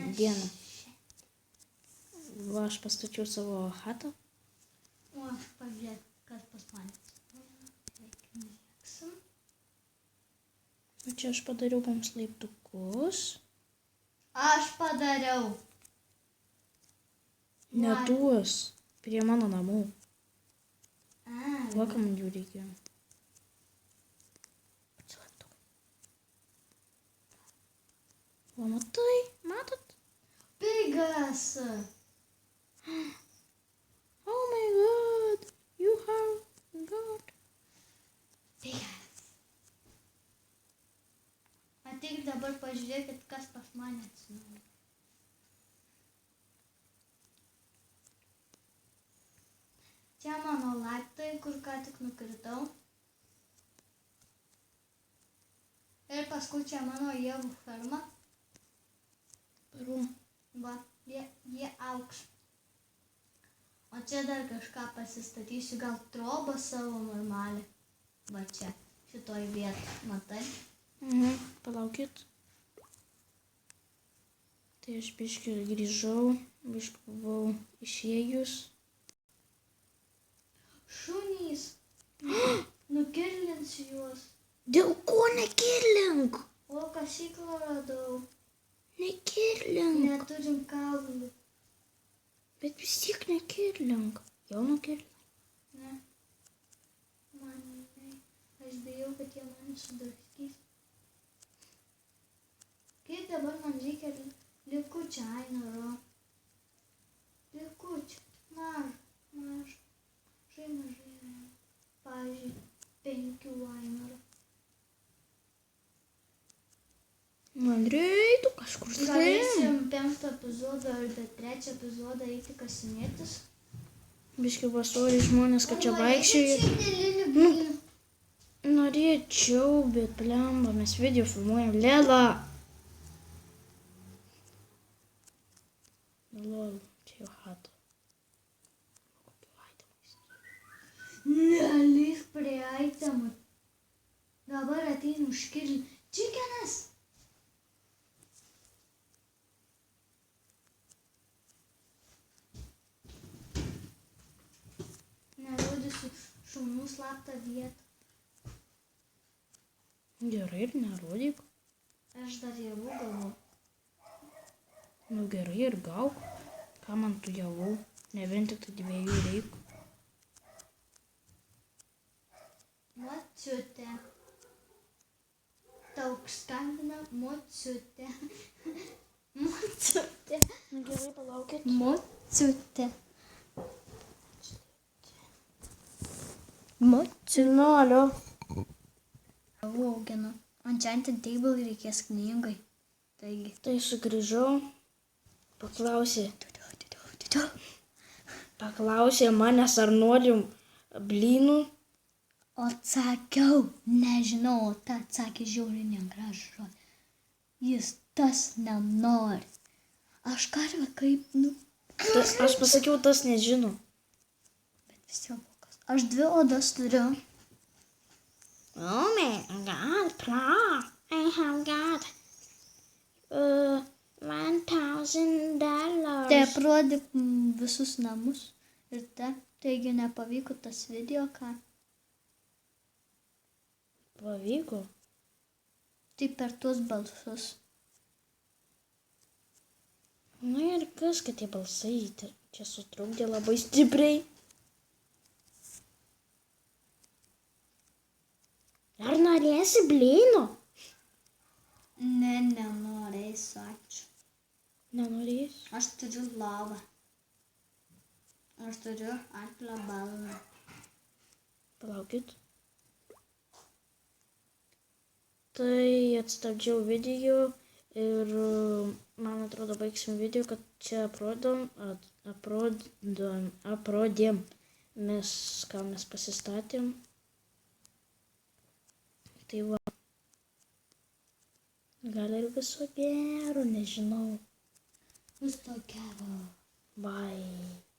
Šiandieną. Va, aš pastačiau savo chatą. O aš pažiūrėk, kas pas mane. O čia aš padariau mums laiptukus. Aš padariau. Ne tuos. Prie mano namų. Va, Va. kam jų reikėjo. O matai, matot? Pigas. Oh my god, you have got. Pigas. Ateik dabar pažiūrėkit, kas pas mane atsinaujino. Čia mano laiptai, kur ką tik nukritau. Ir paskui čia mano javų ferma. Paru. Va, jie augs. O čia dar kažką pasistatysiu, gal trobą savo normalią. Va čia, šitoj vietoj, matai? Palaukit. Tai aš biškį grįžau, biškį buvau išėjus. Šunys. Nukirlinsiu juos. Dėl ko nekirlink? O kasyklą radau. Nekirlink. Neturim kaulų. Bet vis tiek nekirlink. Jau nukirlink. Ne. Man ne. Aš bijau, kad jie mane sudraskys. Kiek dabar man reikia likučių, Ainaro? Likučių. Mažai. Pavyzdžiui, 5 Ainaro. Andrei, tu kažkur Galėsim 5 epizodą ar 3 epizodą eiti kasinėtis. Biškį pastori žmonės, kad čia vaikščioja. Norėčiau, bet blemba, mes video filmuojam. Lela. Lol, čia jau chata. Nelįsk prie aitemų. Dabar ateinu užkirli. Čikenas! Nerodysiu šunų slaptą vietą. Gerai, ir nerodyk. Aš dar javų gavau. Nu gerai, ir gauk. Ką man tų javų? Ne vien tik tai 2 reik. Mociutė. Tau skambina mociutė. Mociutė. Nu gerai, palaukit. Mociutė. Nu, alio. Javų auginu. Enchanted table reikės knygai. Taigi. Tai sugrįžau. Paklausė manęs, ar norim blynų. O atsakiau, nežinau, ta atsakė žiauriai negražų žodį. Jis tas nenori. Aš karvę kaip, Aš pasakiau, tas nežino. Bet vis jau kokas. Aš 2 odas turiu. Oh my god, bro. I have got $1,000. Tai aprodyk visus namus. Ir taigi nepavyko tas video, ką? Pavyko. Tai per tuos balsus. Na ir kas, kad tie balsai čia sutrukdė labai stipriai. Ar norėsi blynų? Ne, nenorėsiu, ačiū. Nenorėsiu. Aš turiu lavą. Aš turiu arklio balną. Palaukit. Tai atstabdžiau video ir man atrodo baigsim video, kad čia aprodėm mes, ką mes pasistatėm. Tai va. Gal ir viso gero, nežinau. Viso gero. Bye.